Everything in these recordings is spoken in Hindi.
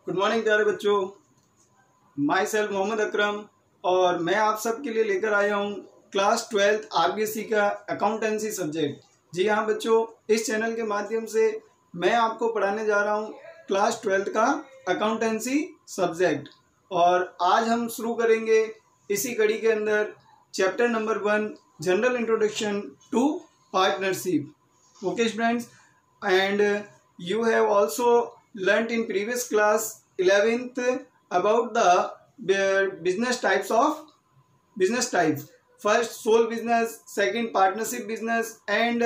गुड मॉर्निंग प्यारे बच्चों। माई सेल्फ मोहम्मद अकरम और मैं आप सबके लिए लेकर आया हूँ क्लास 12th आरबीएससी का अकाउंटेंसी सब्जेक्ट। जी हाँ बच्चों, इस चैनल के माध्यम से मैं आपको पढ़ाने जा रहा हूँ क्लास 12th का अकाउंटेंसी सब्जेक्ट। और आज हम शुरू करेंगे इसी कड़ी के अंदर chapter number 1 general introduction to partnership. Okay friends, and you have also learnt in previous class 11th about the business types. First sole business, second partnership business, and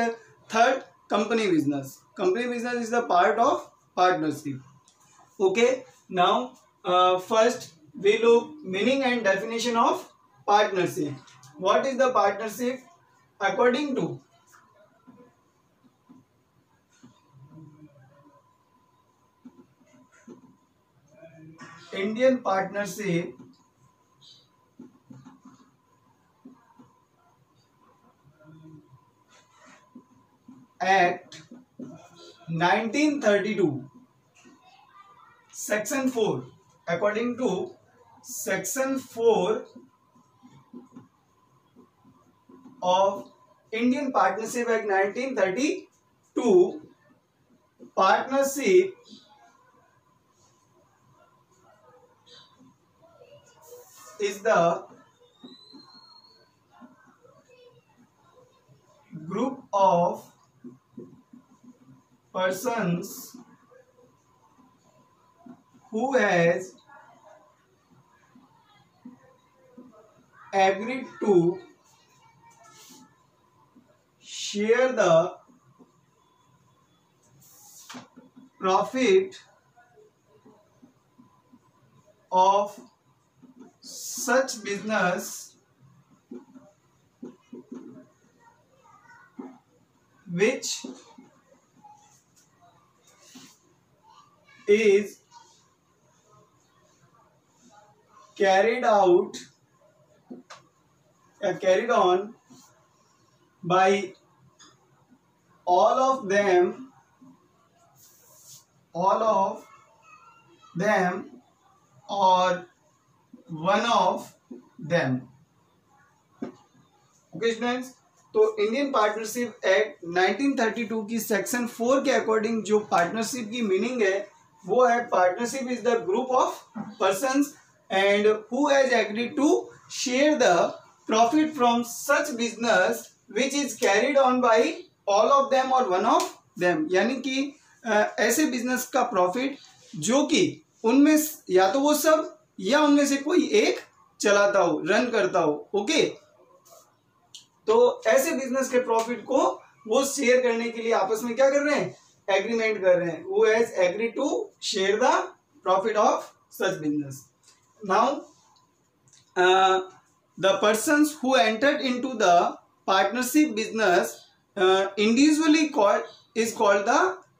third company business. Company business is the part of partnership. Okay, now first we look meaning and definition of partnership. What is the partnership? According to Indian Partnership Act 1932, Section 4. According to Section 4 of Indian Partnership Act 1932, partnership is the group of persons who has agreed to share the profit of such business which is carried on by all of them or one of them. Okay students, तो इंडियन पार्टनरशिप एक्ट 1932 की सेक्शन 4 के अकॉर्डिंग जो पार्टनरशिप की मीनिंग है वो है partnership is the group of persons and who has agreed to share the profit from such business which is carried on by all of them और वन ऑफ देम। यानी कि ऐसे बिजनेस का प्रॉफिट जो कि उनमें या तो वो सब या उनमें से कोई एक चलाता हो, रन करता हो। ओके, तो ऐसे बिजनेस के प्रॉफिट को वो शेयर करने के लिए आपस में क्या कर रहे हैं, एग्रीमेंट कर रहे हैं। Who has agreed to share the profit of such business. Now the persons who entered into the partnership business individually is called the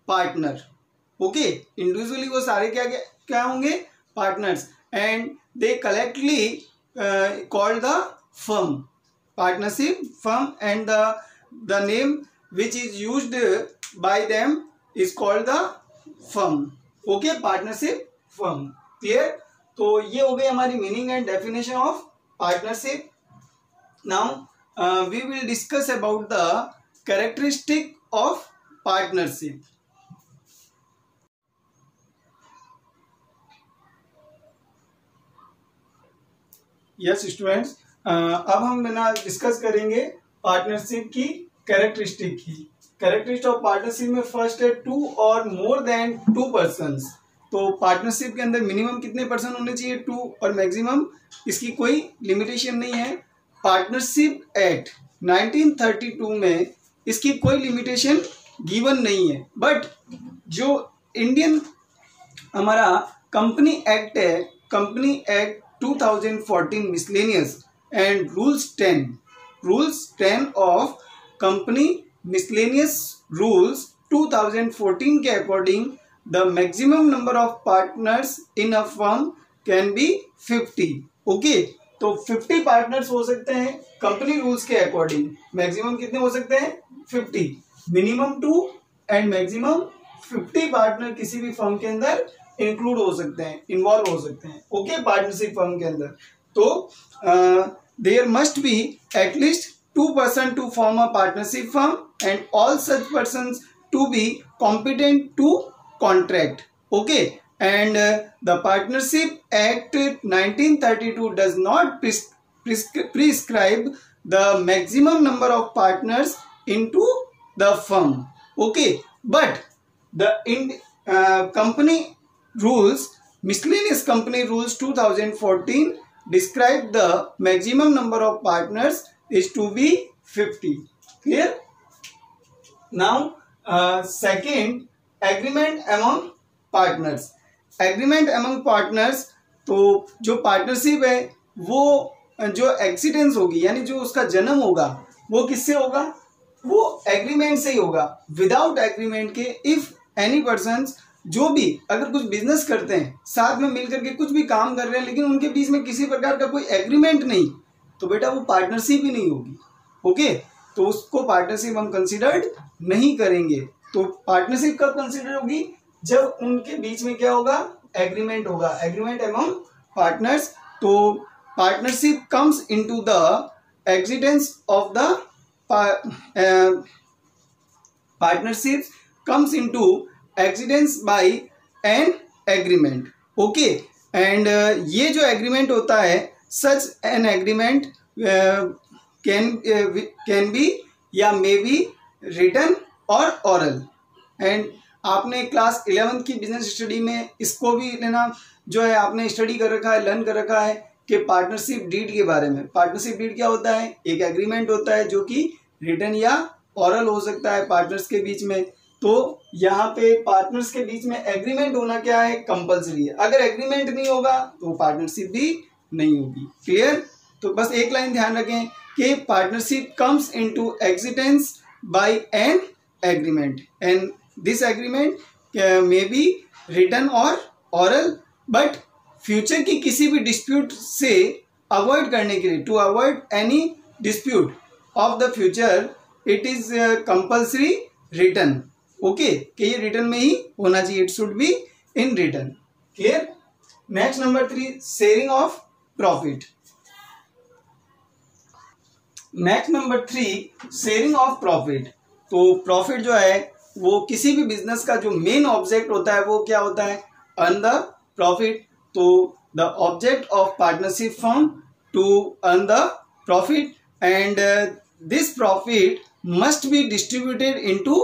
partner. Okay, individually वो सारे क्या होंगे, partners, and they collectively called the firm, partnership firm, and the name which is used by them is called the firm. Okay, partnership firm. Clear? तो ये हो गई हमारी meaning and definition of partnership. Now we will discuss about the characteristic of partnership. Yes students, अब हम डिस्कस करेंगे पार्टनरशिप की कैरेक्टरिस्टिक ऑफ पार्टनरशिप में फर्स्ट है टू और मोर देन टू पर्सन्स। तो पार्टनरशिप के अंदर मिनिमम कितने पर्सन होने चाहिए, 2, और मैक्सिमम इसकी कोई लिमिटेशन नहीं है। पार्टनरशिप एक्ट 1932 में इसकी कोई लिमिटेशन गिवन नहीं है, बट जो इंडियन हमारा कंपनी एक्ट है, company act 2014 miscellaneous and rules 10 of company miscellaneous rules 2014 के according the maximum number of partners in a firm can be 50. okay, तो 50 पार्टनर्स हो सकते हैं कंपनी रूल्स के अकॉर्डिंग। मैक्सिमम कितने हो सकते हैं, 50। मिनिमम 2 एंड मैक्सिमम 50 पार्टनर किसी भी फर्म के अंदर इंक्लूड हो सकते हैं, इन्वॉल्व हो सकते हैं। ओके, पार्टनरशिप फर्म के अंदर तो there must be at least 2 person to form a partnership firm and all such persons to be competent to contract. Okay, and the Partnership Act 1932 does not prescribe the maximum number of partners into the firm. Okay, but the company rules, miscellaneous company rules 2014 describe the maximum number of partners is to be 50. Clear? Now second, agreement among partners. Agreement among partners, तो जो पार्टनरशिप है वो जो एक्सीडेंस होगी यानी जो उसका जन्म होगा वो किससे होगा, वो एग्रीमेंट से ही होगा। विदाउट एग्रीमेंट के इफ एनी पर्सन्स जो भी अगर कुछ बिजनेस करते हैं साथ में मिलकर के कुछ भी काम कर रहे हैं लेकिन उनके बीच में किसी प्रकार का कोई एग्रीमेंट नहीं, तो बेटा वो पार्टनरशिप ही नहीं होगी। ओके, तो उसको पार्टनरशिप हम कंसीडर्ड नहीं करेंगे। तो पार्टनरशिप कब कंसीडर होगी, जब उनके बीच में क्या होगा, एग्रीमेंट होगा, एग्रीमेंट अमंग पार्टनर्स। तो partnership comes into the existence of the partnership comes into existence by an agreement. Okay, and ये जो एग्रीमेंट होता है such an agreement can be या may be written और oral। एंड आपने क्लास 11th की बिजनेस स्टडी में इसको भी लेना जो है आपने स्टडी कर रखा है, लर्न कर रखा है कि पार्टनरशिप डीड के बारे में। पार्टनरशिप डीड क्या होता है, एक एग्रीमेंट होता है जो कि रिटन या oral हो सकता है पार्टनर्स के बीच में। तो यहाँ पे पार्टनर्स के बीच में एग्रीमेंट होना क्या है, कंपल्सरी है। अगर एग्रीमेंट नहीं होगा तो पार्टनरशिप भी नहीं होगी। क्लियर? तो बस एक लाइन ध्यान रखें कि partnership comes into existence by an agreement and this agreement may be written और ऑरल, बट फ्यूचर की किसी भी डिस्प्यूट से अवॉइड करने के लिए, to avoid any dispute of the future, it is compulsory written. Okay, कि ये रिटन में ही होना चाहिए, it should be in written. Clear? Next number 3, sharing of profit. Next number 3, sharing of profit. तो प्रॉफिट जो है वो किसी भी बिजनेस का जो मेन ऑब्जेक्ट होता है वो क्या होता है, अर्न द प्रॉफिट। तो the object of partnership firm to earn the profit and this profit must be distributed into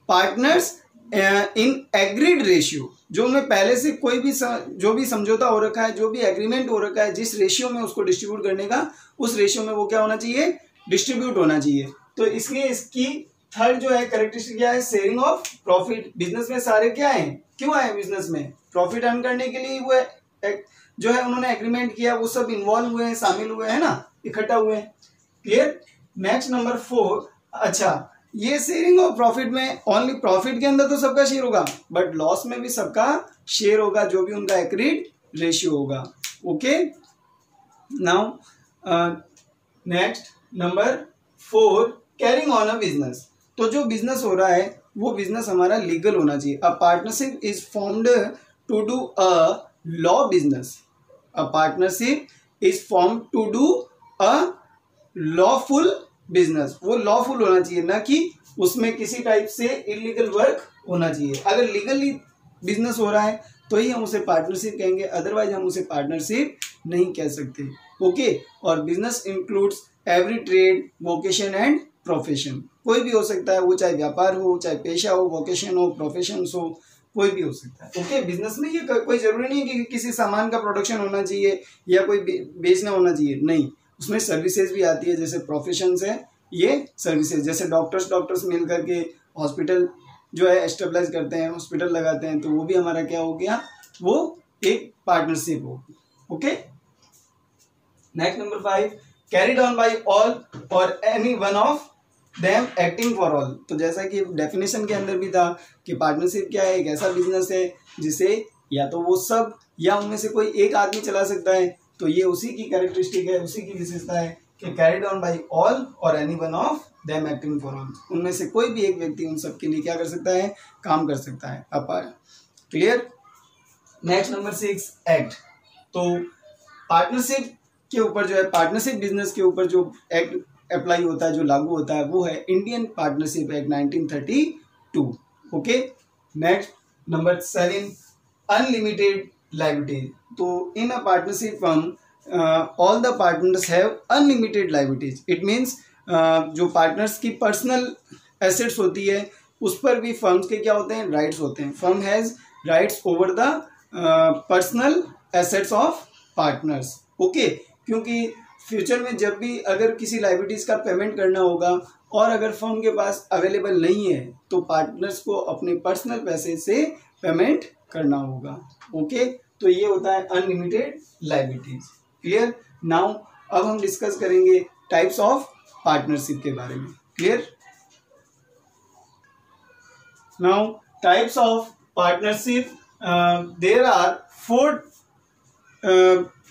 partners in agreed ratio. जो उनमें पहले से कोई भी जो भी समझौता हो रखा है, जो भी एग्रीमेंट हो रखा है, जिस रेशियो में उसको डिस्ट्रीब्यूट करने का, उस रेशियो में वो क्या होना चाहिए, डिस्ट्रीब्यूट होना चाहिए। तो इसलिए इसकी थर्ड जो है कैरेक्टरिस्टिक क्या है, शेयरिंग ऑफ प्रॉफिट। बिजनेस में सारे क्या है, क्यों आए बिजनेस में, प्रॉफिट अर्न करने के लिए वो जो है उन्होंने एग्रीमेंट किया, वो सब इन्वॉल्व हुए हैं, शामिल हुए हैं ना, इकट्ठा हुए हैं। क्लियर? नेक्स्ट नंबर 4, अच्छा ये शेयरिंग ऑफ प्रॉफिट में ओनली प्रॉफिट के अंदर तो सबका शेयर होगा, बट लॉस में भी सबका शेयर होगा, जो भी उनका एग्रीड रेशियो होगा। Okay, now next number 4, carrying on a business. तो जो बिजनेस हो रहा है वो बिजनेस हमारा लीगल होना चाहिए। A partnership is formed to do a law business. A partnership is form to do a lawful business. वो लॉफुल होना चाहिए, ना कि उसमें किसी टाइप से इलीगल वर्क होना चाहिए। अगर लीगली बिजनेस हो रहा है तो ही हम उसे पार्टनरशिप कहेंगे, अदरवाइज हम उसे पार्टनरशिप नहीं कह सकते। ओके, और business includes every trade, vocation and profession. कोई भी हो सकता है, वो चाहे व्यापार हो, चाहे पेशा हो, वोकेशन हो, प्रोफेशन हो, कोई भी हो सकता है। ओके, बिजनेस में ये कोई जरूरी नहीं है कि किसी सामान का प्रोडक्शन होना चाहिए या कोई बेचना होना चाहिए, नहीं, उसमें सर्विसेज भी आती है। जैसे प्रोफेशन है ये सर्विसेज, जैसे डॉक्टर्स मिल करके हॉस्पिटल जो है एस्टेब्लिश करते हैं, हॉस्पिटल लगाते हैं, तो वो भी हमारा क्या हो गया, वो एक पार्टनरशिप होगी। Okay, next number 5, carried on by all और any one of them acting for all. तो जैसा कि डेफिनेशन के अंदर भी था कि पार्टनरशिप क्या है, एक ऐसा बिजनेस है जिसे या तो वो सब या उनमें से कोई एक आदमी चला सकता है। तो ये उसी की कैरेक्टरिस्टिक है, उसी की विशेषता है कि कैरिड ऑन बाय ऑल और any one of them acting for all. उनमें से कोई भी एक व्यक्ति उन सब के लिए क्या कर सकता है, काम कर सकता है। क्लियर? Next number 6 act. तो पार्टनरशिप के ऊपर जो है, पार्टनरशिप बिजनेस के ऊपर जो एक्ट अप्लाई होता है, जो लागू होता है, वो है Indian partnership act 1932। Okay. Next number 7 unlimited liability. तो in a partnership firm all the partners have unlimited liabilities. It means जो पार्टनर्स की पर्सनल एसेट्स होती है उस पर भी फर्म्स के क्या होते हैं, राइट्स होते हैं। Firm has rights over the personal assets of partners. Okay. क्योंकि फ्यूचर में जब भी अगर किसी लायबिलिटीज़ का पेमेंट करना होगा और अगर फर्म के पास अवेलेबल नहीं है तो पार्टनर्स को अपने पर्सनल पैसे से पेमेंट करना होगा। ओके। तो ये होता है अनलिमिटेड लायबिलिटीज। क्लियर। नाउ अब हम डिस्कस करेंगे टाइप्स ऑफ पार्टनरशिप के बारे में। Clear. Now types of partnership, there are 4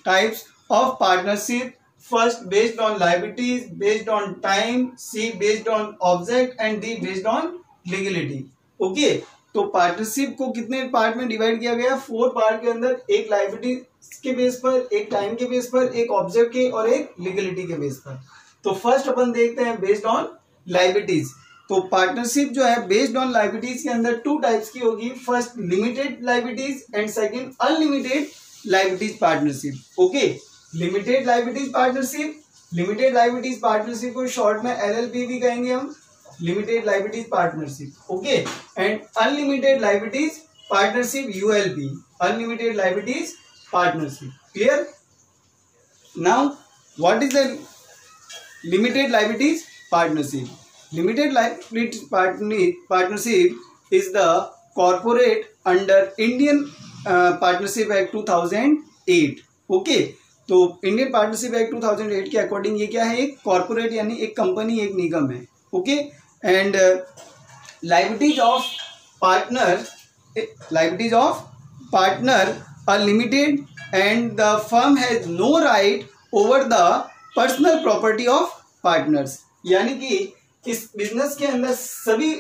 types of partnership. First, based on liabilities, based on time, C based on object and D based on legality. Okay. तो पार्टनरशिप को कितने पार्ट में डिवाइड किया गया? 4 पार्ट के अंदर, एक लायबिलिटी के बेस पर, एक टाइम के बेस पर, एक ऑब्जेक्ट के और एक लीगलिटी के बेस पर। तो फर्स्ट अपन देखते हैं बेस्ड ऑन लायबिलिटीज। तो पार्टनरशिप जो है बेस्ड ऑन लायबिलिटीज के अंदर 2 टाइप्स की होगी। First limited liabilities and second unlimited liabilities partnership. Okay. Limited liabilities partnership, limited liabilities partnership को शॉर्ट में LLP भी कहेंगे हम, limited liabilities partnership. Okay. And unlimited liabilities partnership ULP, unlimited liabilities partnership. Clear. Now what is the limited liabilities partnership? Limited liabilities partnership is the corporate under Indian partnership act 2008। Okay. तो इंडियन पार्टनरशिप एक्ट 2008 के अकॉर्डिंग ये क्या है? एक कॉर्पोरेट यानी एक कंपनी, एक निगम है। Okay. And liabilities of partner are limited and the firm has no right over the personal property of partners. यानी कि इस बिजनेस के अंदर सभी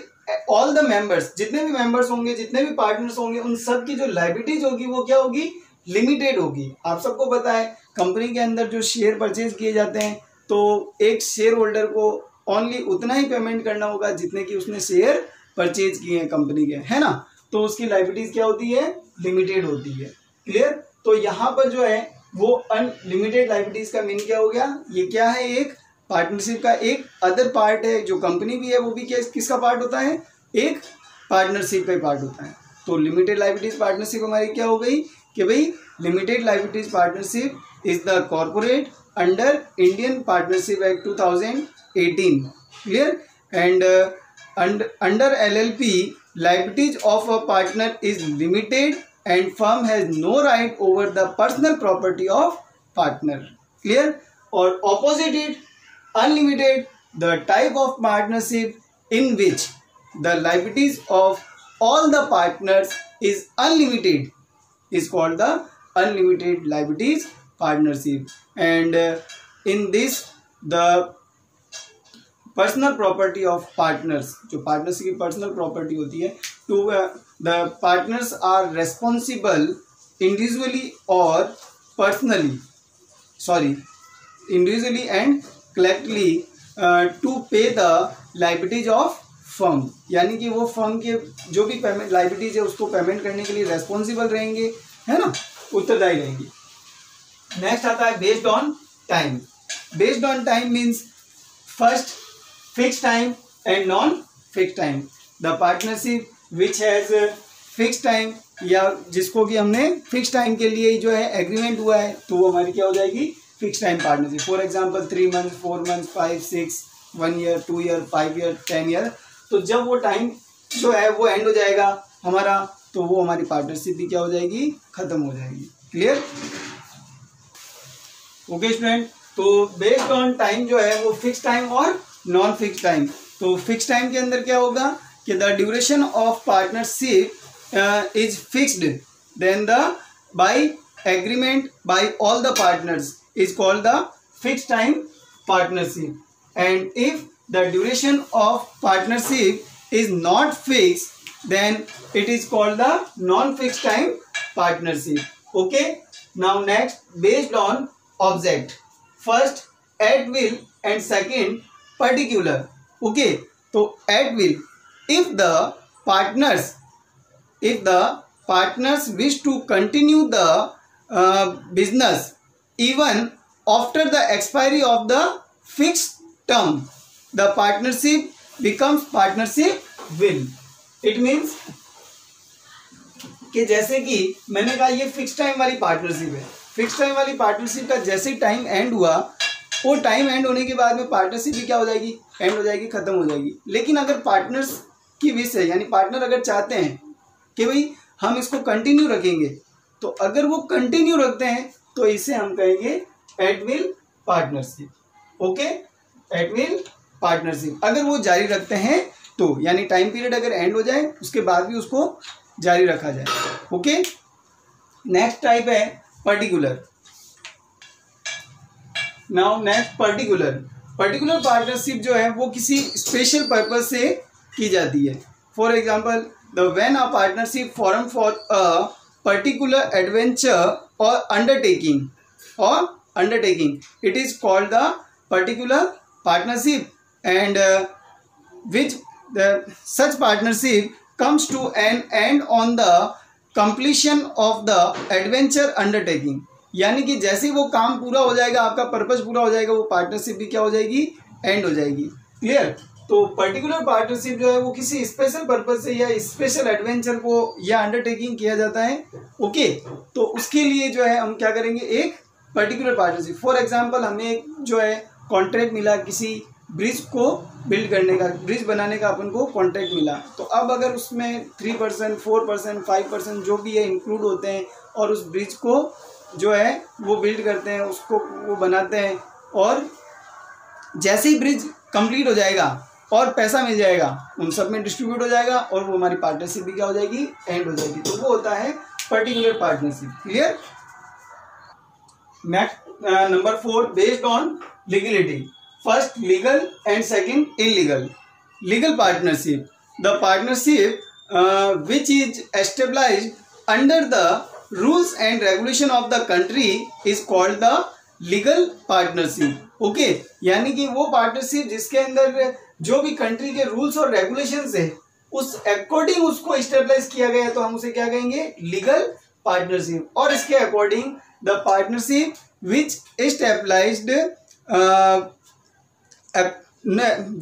ऑल द मेंबर्स, जितने भी मेंबर्स होंगे, जितने भी पार्टनर्स होंगे, उन सब की जो लायबिलिटीज होगी वो क्या होगी? लिमिटेड होगी। आप सबको पता है कंपनी के अंदर जो शेयर परचेज किए जाते हैं तो एक शेयर होल्डर को ओनली उतना ही पेमेंट करना होगा जितने की उसने शेयर परचेज किए हैं कंपनी के, है ना। तो उसकी लायबिलिटीज क्या होती है? लिमिटेड होती है। क्लियर। तो यहाँ पर जो है वो अनलिमिटेड लायबिलिटीज का मीन क्या हो गया? ये क्या है? एक पार्टनरशिप का एक अदर पार्ट है। जो कंपनी भी है वो भी किसका पार्ट होता है? एक पार्टनरशिप का पार्ट होता है। तो लिमिटेड लायबिलिटीज पार्टनरशिप हमारी क्या हो गई कि भाई limited liabilities partnership is the corporate under Indian partnership act 2018। Clear. And under LLP liabilities of a partner is limited and firm has no right over the personal property of partner. Clear. Or opposite it, unlimited, the type of partnership in which the liabilities of all the partners is unlimited is called the unlimited liabilities partnership. And in this the personal property of partners, जो पार्टनर्स की पर्सनल प्रॉपर्टी होती है, to the partners are responsible individually और personally, individually and collectively to pay the liabilities of firm. यानी कि वो फर्म के जो भी पेमेंट लायबिलिटीज है उसको पेमेंट करने के लिए रेस्पॉन्सिबल रहेंगे, है ना, उत्तरदायी रहेंगे। नेक्स्ट आता है based on time. Based on time means first fixed time and non-fixed time. The partnership which has fixed time या जिसको कि हमने फिक्स टाइम के लिए जो है एग्रीमेंट हुआ है तो वो हमारी क्या हो जाएगी? Fix time partnership. For example 3 months, 4 months, 5, 6, 1 year, 2 year, 5 year, 10 year। तो जब वो टाइम जो है वो एंड हो जाएगा हमारा, तो वो हमारी पार्टनरशिप भी क्या हो जाएगी? खत्म हो जाएगी। क्लियर। Okay student. तो बेस्ड ऑन टाइम जो है वो फिक्स टाइम और नॉन फिक्स टाइम। तो फिक्स टाइम के अंदर क्या होगा कि the duration of partnership is fixed, then the by agreement by all the partners is called the fix time partnership. And if the duration of partnership is not fix, then it is called the non fix time partnership. Okay, now next, based on object. First at will and second particular. Okay, तो at will, if the partners wish to continue the business even after the expiry of the fixed term, the partnership becomes partnership will. It means कि जैसे कि मैंने कहा ये फिक्स टाइम वाली पार्टनरशिप है, फिक्स टाइम वाली पार्टनरशिप का जैसे टाइम एंड हुआ, वो टाइम एंड होने के बाद में पार्टनरशिप भी क्या हो जाएगी, एंड हो जाएगी, खत्म हो जाएगी। लेकिन अगर पार्टनर्स की विश है, यानी पार्टनर अगर चाहते हैं कि भाई हम इसको कंटिन्यू रखेंगे, तो अगर वो कंटिन्यू रखते हैं तो इसे हम कहेंगे at will partnership. Okay, at will partnership. अगर वो जारी रखते हैं तो, यानी टाइम पीरियड अगर एंड हो जाए उसके बाद भी उसको जारी रखा जाए। ओके, नेक्स्ट टाइप है particular. Now next particular partnership जो है वो किसी स्पेशल पर्पज से की जाती है। For example, the when a partnership form for a particular adventure और undertaking it is called the particular partnership, and which such partnership comes to an end on the completion of the adventure undertaking. यानी कि जैसे ही वो काम पूरा हो जाएगा, आपका पर्पस पूरा हो जाएगा, वो पार्टनरशिप भी क्या हो जाएगी, एंड हो जाएगी। क्लियर? तो पर्टिकुलर पार्टनरशिप जो है वो किसी स्पेशल पर्पस से या स्पेशल एडवेंचर को या अंडरटेकिंग किया जाता है। ओके, तो उसके लिए जो है हम क्या करेंगे, एक पर्टिकुलर पार्टनरशिप। फॉर एग्जाम्पल, हमें एक जो है कॉन्ट्रैक्ट मिला किसी ब्रिज को बिल्ड करने का, ब्रिज बनाने का अपन को कॉन्ट्रैक्ट मिला, तो अब अगर उसमें 3%, 4%, 5% जो भी है इंक्लूड होते हैं और उस ब्रिज को जो है वो बिल्ड करते हैं, उसको वो बनाते हैं, और जैसे ही ब्रिज कंप्लीट हो जाएगा और पैसा मिल जाएगा, उन सब में डिस्ट्रीब्यूट हो जाएगा और वो हमारी पार्टनरशिप भी क्या हो जाएगी, एंड हो जाएगी। तो वो होता है particular partnership. Clear? Next, number 4, based on legality. First legal and second illegal. Legal partnership. The partnership which is established under the rules and regulation of the country is called the legal partnership. Okay, यानी कि वो पार्टनरशिप जिसके अंदर जो भी कंट्री के रूल्स और रेगुलेशंस है उस अकॉर्डिंग उसको स्टेबलाइज किया गया, तो हम उसे क्या कहेंगे, लीगल पार्टनरशिप। और इसके according the partnership which established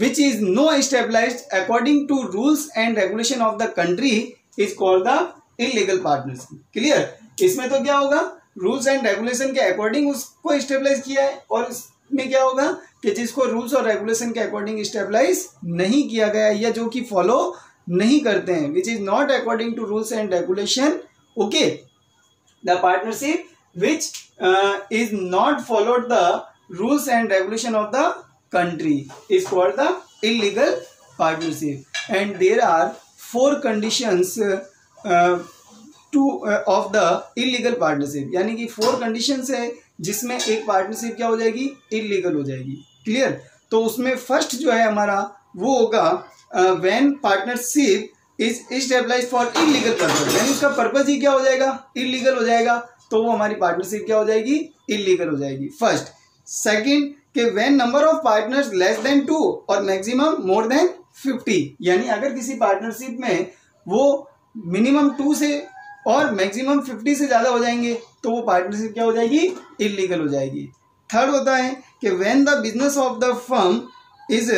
which is no established according to rules and regulation of the country is called the illegal partnership. Clear? इसमें तो क्या होगा, रूल्स एंड रेगुलेशन के अकॉर्डिंग उसको स्टेबलाइज किया है, और इसमें क्या होगा कि जिसको रूल्स और रेगुलेशन के अकॉर्डिंग स्टेबलाइज नहीं किया गया या जो कि फॉलो नहीं करते हैं, which is not according to rules and regulation. Okay, the partnership which is not followed the rules and regulation of the country is called the illegal partnership, and there are 4 conditions of the illegal partnership, यानी कि 4 conditions है जिसमें एक पार्टनरशिप क्या हो जाएगी, इलीगल हो जाएगी। क्लियर? तो उसमें फर्स्ट जो है हमारा वो होगा when partnership is established for illegal purpose, यानी उसका पर्पज ही क्या हो जाएगा, इलीगल हो जाएगा, तो वो हमारी पार्टनरशिप क्या हो जाएगी, इलीगल हो जाएगी। फर्स्ट। सेकंड कि when number of partners less than 2 और मैक्सिमम मोर देन 50, यानी अगर किसी पार्टनरशिप में वो मिनिमम 2 से और मैक्सिमम 50 से ज़्यादा हो जाएंगे तो वो पार्टनरशिप क्या हो जाएगी, इलीगल हो जाएगी। थर्ड होता है कि when the business of the firm is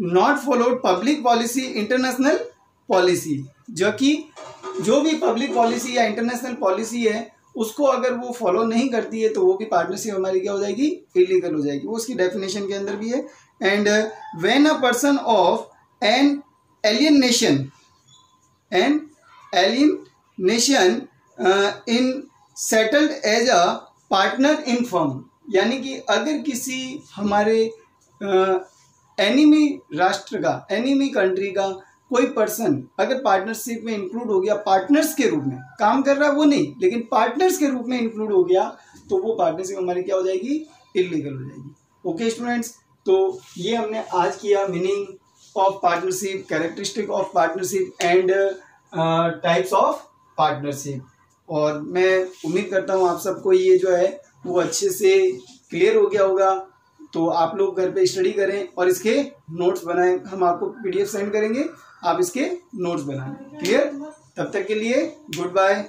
not followed public policy, international policy, जो भी पब्लिक पॉलिसी या इंटरनेशनल पॉलिसी है उसको अगर वो फॉलो नहीं करती है तो वो भी पार्टनरशिप हमारी क्या हो जाएगी, इलीगल हो जाएगी। वो उसकी डेफिनेशन के अंदर भी है। And when a person of an alien nation in settled as a partner in firm, यानी कि अगर किसी हमारे एनिमी राष्ट्र का, एनिमी कंट्री का कोई पर्सन अगर पार्टनरशिप में इंक्लूड हो गया, पार्टनर्स के रूप में काम कर रहा है वो नहीं, लेकिन पार्टनर्स के रूप में इंक्लूड हो गया, तो वो पार्टनरशिप हमारी क्या हो जाएगी, इलीगल हो जाएगी। ओके स्टूडेंट्स, तो ये हमने आज किया meaning of partnership, characteristic of partnership and types of partnership. और मैं उम्मीद करता हूँ आप सबको ये जो है वो अच्छे से क्लियर हो गया होगा। तो आप लोग घर पे स्टडी करें और इसके नोट्स बनाएं। हम आपको PDF सेंड करेंगे, आप इसके नोट्स बनाएं। क्लियर? तब तक के लिए गुड बाय।